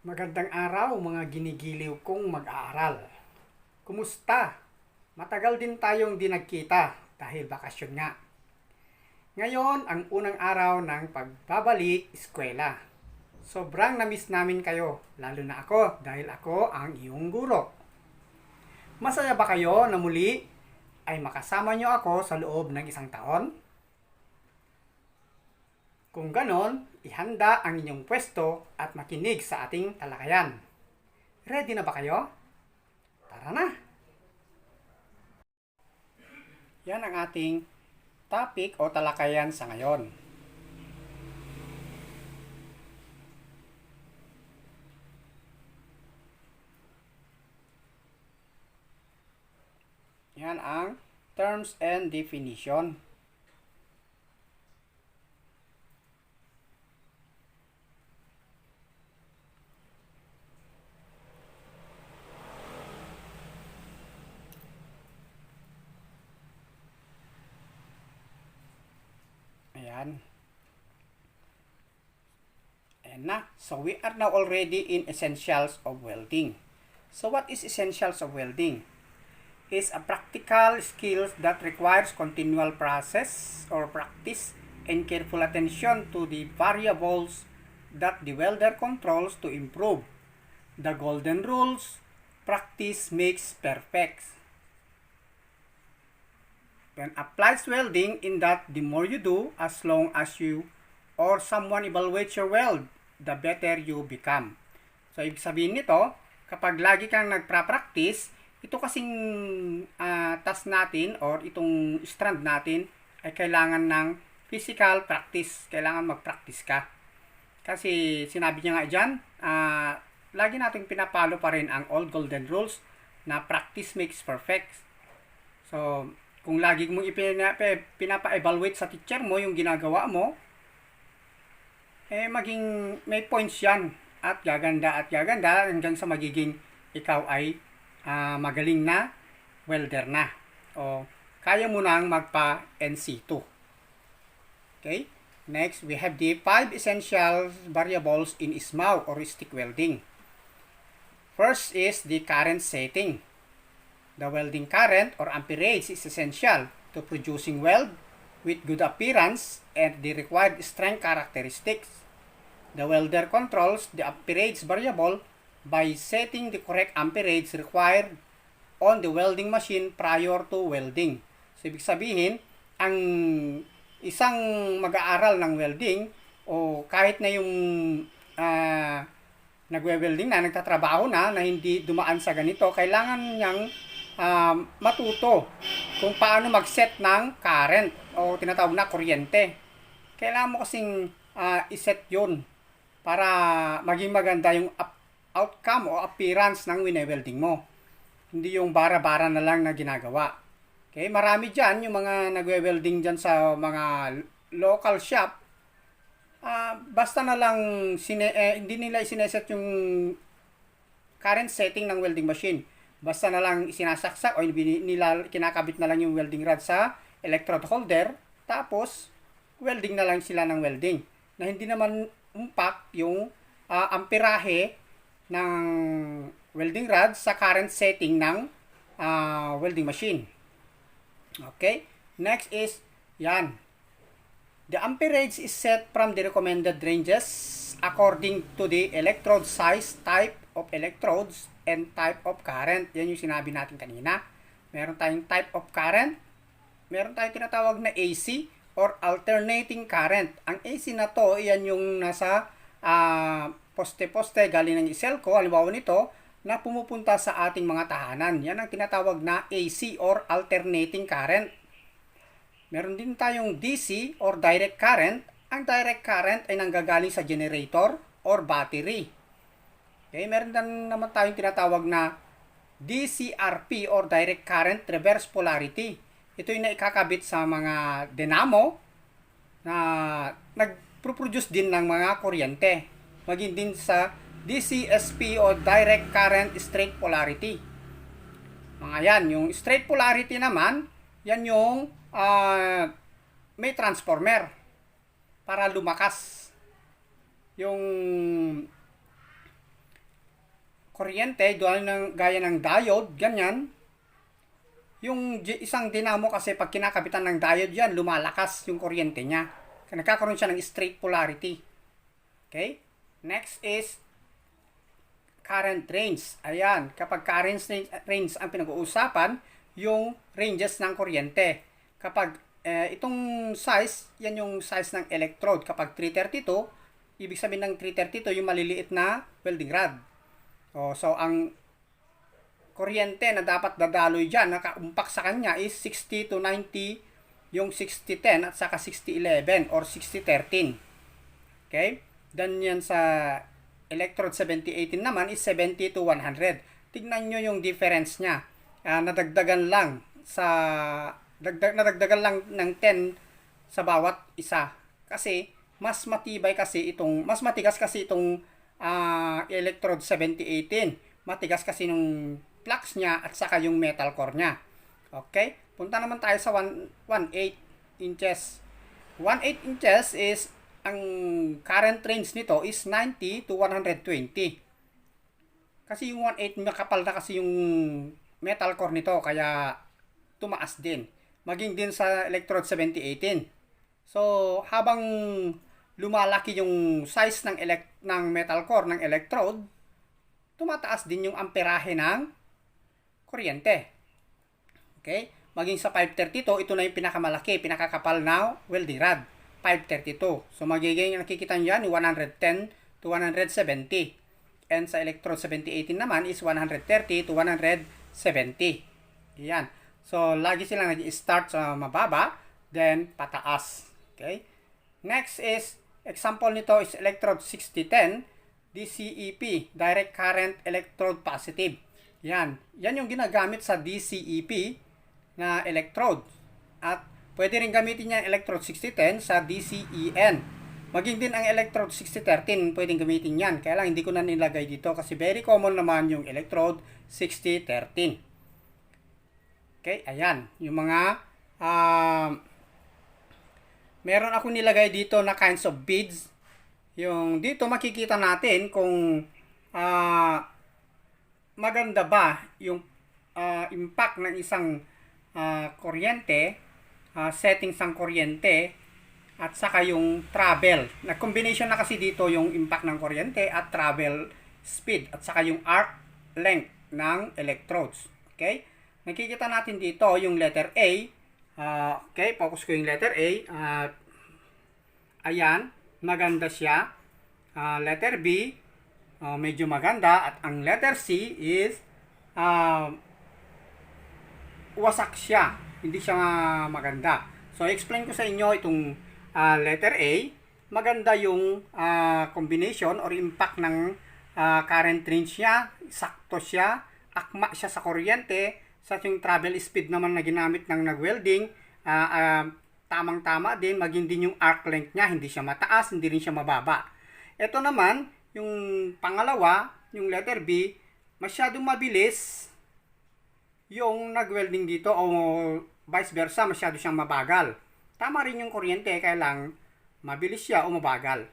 Magandang araw mga ginigiliw kong mag-aaral. Kumusta? Matagal din tayong di nagkita dahil bakasyon nga. Ngayon ang unang araw ng pagbabalik eskwela. Sobrang namiss namin kayo, lalo na ako dahil ako ang iyong guro. Masaya ba kayo na muli ay makasama niyo ako sa loob ng isang taon? Kung ganon, ihanda ang inyong pwesto at makinig sa ating talakayan. Ready na ba kayo? Tara na! Yan ang ating topic o talakayan sa ngayon. Yan ang terms and definition. Ayan. Ayan na. So we are now already in essentials of welding. So what is essentials of welding? Is a practical skills that requires continual process or practice and careful attention to the variables that the welder controls to improve. The golden rules, practice makes perfect. When applies welding in that the more you do, as long as you or someone evaluates your weld, the better you become. So, ibig sabihin nito, kapag lagi kang nagpra-practice, ito kasing task natin or itong strand natin ay kailangan ng physical practice. Kailangan mag-practice ka. Kasi sinabi niya nga dyan, lagi natin pinapalo pa rin ang old golden rules na practice makes perfect. So, kung lagi mong pinapa-evaluate sa teacher mo yung ginagawa mo, maging may points yan at gaganda hanggang sa magiging ikaw ay magaling na welder na o kaya mo nang magpa NC2. Okay? Next, we have the 5 essential variables in SMAW or stick welding. First is the current setting. The welding current or amperage is essential to producing weld with good appearance and the required strength characteristics. The welder controls the amperage variable by setting the correct amperage required on the welding machine prior to welding. So, ibig sabihin, ang isang mag-aaral ng welding o kahit na yung nagwe-welding na, nagtatrabaho na hindi dumaan sa ganito, kailangan niyang matuto kung paano mag-set ng current o tinatawag na kuryente. Kailangan mo kasing iset yun para maging maganda yung outcome o appearance ng wine-welding mo. Hindi yung bara-bara na lang na ginagawa. Okay, marami dyan yung mga nagwe-welding dyan sa mga local shop. Basta na lang hindi nila isineset yung current setting ng welding machine. Basta na lang isinasaksak o nila kinakabit na lang yung welding rod sa electrode holder, tapos welding na lang sila ng welding. Na hindi naman umpak yung amperahe ng welding rod sa current setting ng welding machine. Okay? Next is, yan. The amperage is set from the recommended ranges according to the electrode size, type of electrodes, and type of current. Yan yung sinabi natin kanina. Meron tayong type of current. Meron tayong tinatawag na AC or alternating current. Ang AC na to, yan yung nasa poste-poste galing ng iselco, halimbawa nito, na pumupunta sa ating mga tahanan. Yan ang tinatawag na AC or alternating current. Meron din tayong DC or direct current. Ang direct current ay nanggagaling sa generator or battery. Okay, meron din naman tayong tinatawag na DCRP or direct current reverse polarity. Ito yung naikakabit sa mga dynamo na nagproduce din ng mga kuryente. Maging din sa DCSP o direct current straight polarity. Mga yan, yung straight polarity naman, yan yung may transformer para lumakas yung kuryente, gaya ng diode, ganyan. Yung isang dinamo kasi pag kinakabitan ng diode yan, lumalakas yung kuryente niya. Nagkakaroon siya ng straight polarity. Okay? Next is current range. Ayan, kapag current range ang pinag-uusapan, yung ranges ng kuryente. Kapag itong size, yan yung size ng electrode. Kapag 332, ibig sabihin ng 332 yung maliliit na welding rod. So, ang kuryente na dapat dadaloy dyan, nakaumpak sa kanya is 60 to 90, yung 6010 at saka 6011 or 6013. Okay? Then yan sa electrode 7018 naman is 70 to 100. Tignan nyo yung difference niya. Nadagdagan lang ng 10 sa bawat isa. Kasi mas matigas kasi itong electrode 7018. Matigas kasi nung flux niya at saka yung metal core niya. Okay? Punta naman tayo sa 1/8 inches. 1/8 inches is, ang current range nito is 90 to 120. Kasi yung 1/8 makapal na kasi yung metal core nito, kaya tumaas din. Maging din sa electrode 7018. So, habang lumalaki yung size ng metal core ng electrode, tumataas din yung amperahe ng kuryente. Okay? Maging sa 532, ito na yung pinakamalaki, pinakakapal na welding rod. 532. So, magiging nakikita nyo yan, 110 to 170. And sa electrode 7018 naman is 130 to 170. Yan. So, lagi silang nag-start sa mababa, then pataas. Okay? Next is, example nito is electrode 6010, DCEP, Direct Current Electrode Positive. Yan. Yan yung ginagamit sa DCEP na electrode. At pwede rin gamitin niya electrode 6010 sa DCEN. Maging din ang electrode 6013, pwedeng gamitin yan. Kaya lang hindi ko na nilagay dito kasi very common naman yung electrode 6013. Okay, ayan. Yung mga meron ako nilagay dito na kinds of beads. Yung dito makikita natin kung maganda ba yung impact ng isang kuryente, settings ng kuryente, at saka yung travel. Nag-combination na kasi dito yung impact ng kuryente at travel speed, at saka yung arc length ng electrodes. Okay? Nakikita natin dito yung letter A. Okay, focus ko yung letter A. Ayan, maganda siya. Letter B, medyo maganda. At ang letter C is wasak siya. Hindi siya maganda. So, explain ko sa inyo itong letter A. Maganda yung combination or impact ng current range niya. Sakto siya. Akma siya sa kuryente. Sa yung travel speed naman na ginamit ng nag-welding, tamang-tama din. Maging din yung arc length niya. Hindi siya mataas, hindi rin siya mababa. Ito naman, yung pangalawa, yung letter B, masyadong mabilis yung nag-welding dito, o vice versa, masyado siyang mabagal. Tama rin yung kuryente, kaya lang mabilis siya o mabagal.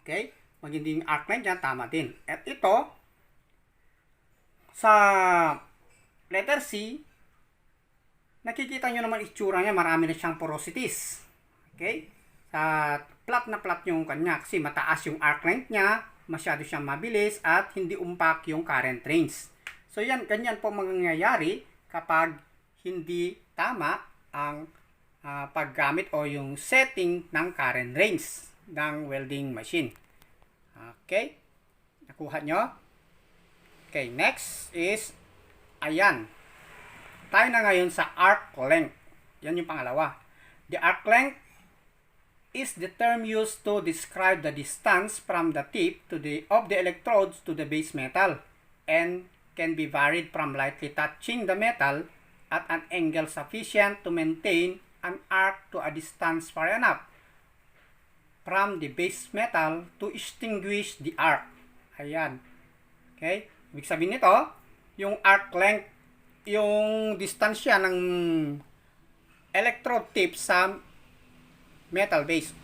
Okay? Maging arc length yan, tama din. At ito, sa letter C, nakikita nyo naman itsura niya, marami na siyang porosities. Okay? Sa flat na flat yung kanya, kasi mataas yung arc length niya, masyado siyang mabilis, at hindi umpak yung current range. So yan, ganyan po mangyayari kapag hindi tama ang paggamit o yung setting ng current range ng welding machine. Okay? Nakuha nyo? Okay, next is, ayan. Tayo na ngayon sa arc length. Yan yung pangalawa. The arc length is the term used to describe the distance from the tip of the electrodes to the base metal, and can be varied from lightly touching the metal at an angle sufficient to maintain an arc to a distance far enough from the base metal to extinguish the arc. Ayan. Okay? Ibig sabihin nito, yung arc length, yung distansya ng electrode tip sa metal base.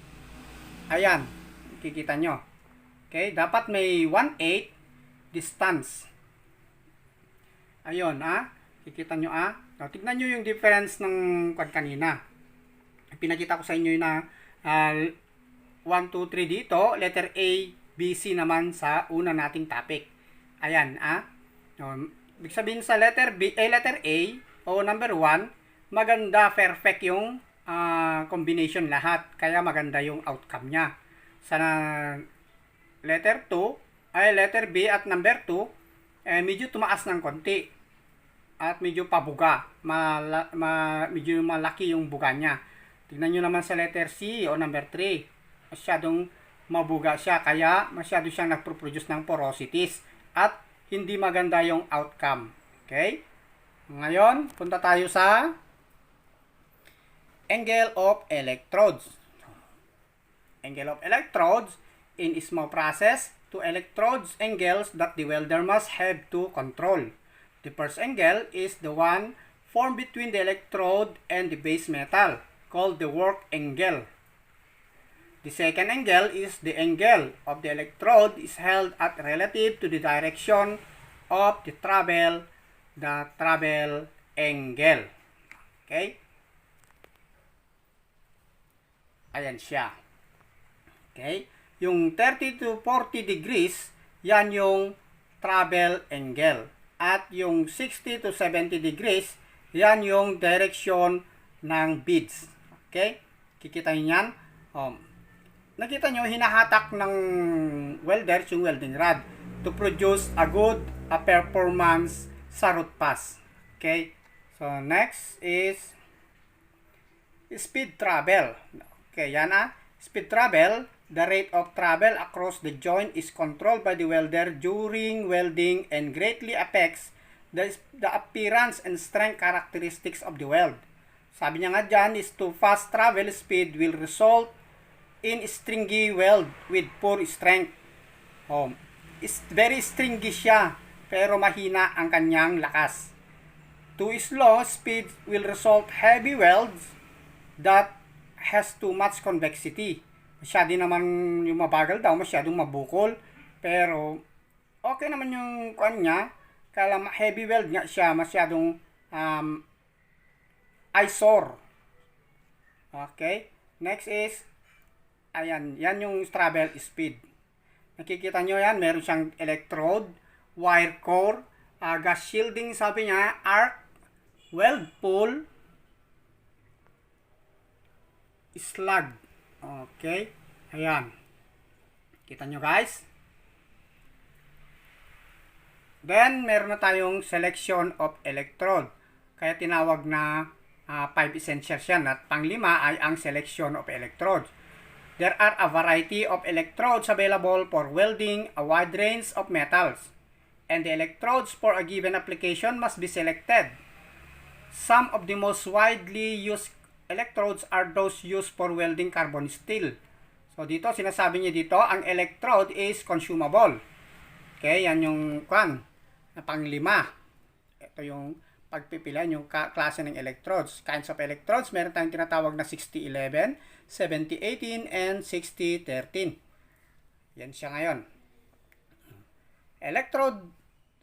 Ayan. Kikita nyo. Okay? Dapat may 1/8 distance. Ayun, kikita nyo, tignan nyo yung difference ng kanina. Pinakita ko sa inyo na 1, 2, 3 dito, letter A, B, C naman sa una nating topic. Ayan, ibig sabihin sa letter A, o number 1, maganda, perfect yung combination lahat. Kaya maganda yung outcome niya. Sa letter B at number 2, medyo tumaas ng konti. At medyo pabuga. Medyo malaki yung buga niya. Tingnan nyo naman sa letter C o number 3. Masyadong mabuga siya. Kaya masyado siyang nagproproduce ng porosities. At hindi maganda yung outcome. Okay? Ngayon, punta tayo sa angle of electrodes. Angle of electrodes in small process, two electrodes angles that the welder must have to control. The first angle is the one formed between the electrode and the base metal, called the work angle. The second angle is the angle of the electrode is held at relative to the direction of the travel angle. Okay? Ayan siya. Okay? Yung 30 to 40 degrees, yan yung travel angle. At yung 60 to 70 degrees, yan yung direction ng beads. Okay? Kikita nyo yan. Nakita nyo, hinahatak ng welder yung welding rod to produce a good performance sa root pass. Okay? So, next is speed travel. Okay, yan Speed travel, the rate of travel across the joint is controlled by the welder during welding and greatly affects the appearance and strength characteristics of the weld. Sabi niya nga dyan is to fast travel speed will result in stringy weld with poor strength. Very stringy siya, pero mahina ang kanyang lakas. Too slow speed will result heavy welds that has too much convexity. Masyado naman yung mabagal daw, masyadong mabukol. Pero, okay naman yung kanya. Kaya heavy weld nga siya, masyadong eyesore. Okay? Next is, ayan, yan yung travel speed. Nakikita nyo yan, meron siyang electrode, wire core, gas shielding, sabi niya, arc, weld pool, slug. Okay. Ayan. Kita nyo guys. Then, meron na tayong selection of electrode. Kaya tinawag na 5 essentials yan. At panglima ay ang selection of electrodes. There are a variety of electrodes available for welding a wide range of metals. And the electrodes for a given application must be selected. Some of the most widely used electrodes are those used for welding carbon steel. So dito, sinasabi niya dito, ang electrode is consumable. Okay, yan yung na panglima. Ito yung pagpipila, yung klase ng electrodes. Kinds of electrodes, meron tayong tinatawag na 60-11, 70-18, and 60-13. Yan siya ngayon. Electrode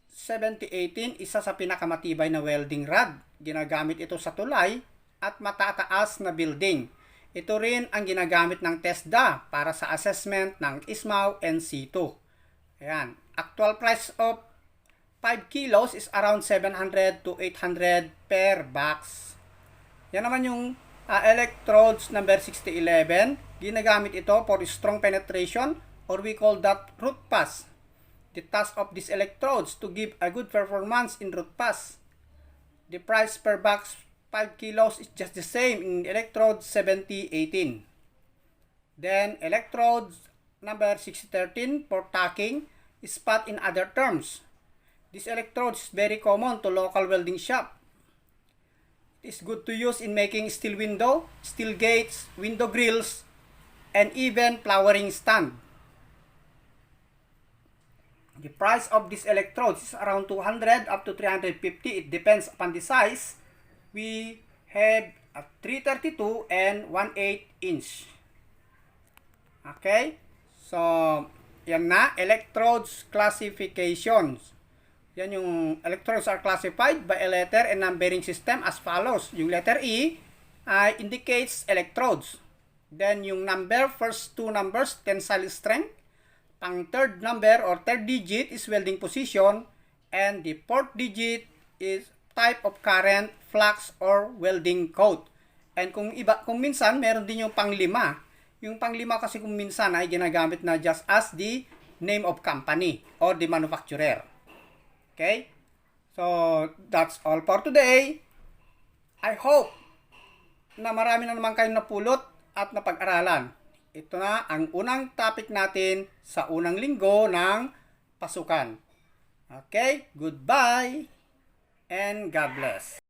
70-18, isa sa pinakamatibay na welding rod. Ginagamit ito sa tulay at matataas na building. Ito rin ang ginagamit ng TESDA para sa assessment ng ISMAW and C2. Ayan. Actual price of 5 kilos is around 700 to 800 per box. Yan naman yung electrodes number 6011. Ginagamit ito for strong penetration or we call that root pass. The task of these electrodes to give a good performance in root pass. The price per box 5 kilos is just the same in electrode 7018. Then electrodes number 6013 for tacking is spot in other terms. This electrode is very common to local welding shop. It is good to use in making steel window, steel gates, window grills, and even flowering stand. The price of these electrodes is around 200 up to 350. It depends upon the size. We have a 332 and 1/8 inch. Okay? So, Yan na, electrodes classifications. Yan yung electrodes are classified by a letter and numbering system as follows. Yung letter E indicates electrodes. Then yung number, first two numbers, tensile strength. Pang third number or third digit is welding position. And the fourth digit is type of current, flux, or welding code. And kung minsan, meron din yung panglima. Yung panglima kasi kung minsan ay ginagamit na just as the name of company or the manufacturer. Okay? So, that's all for today. I hope na marami na naman kayong napulot at napag-aralan. Ito na ang unang topic natin sa unang linggo ng pasukan. Okay? Goodbye and God bless.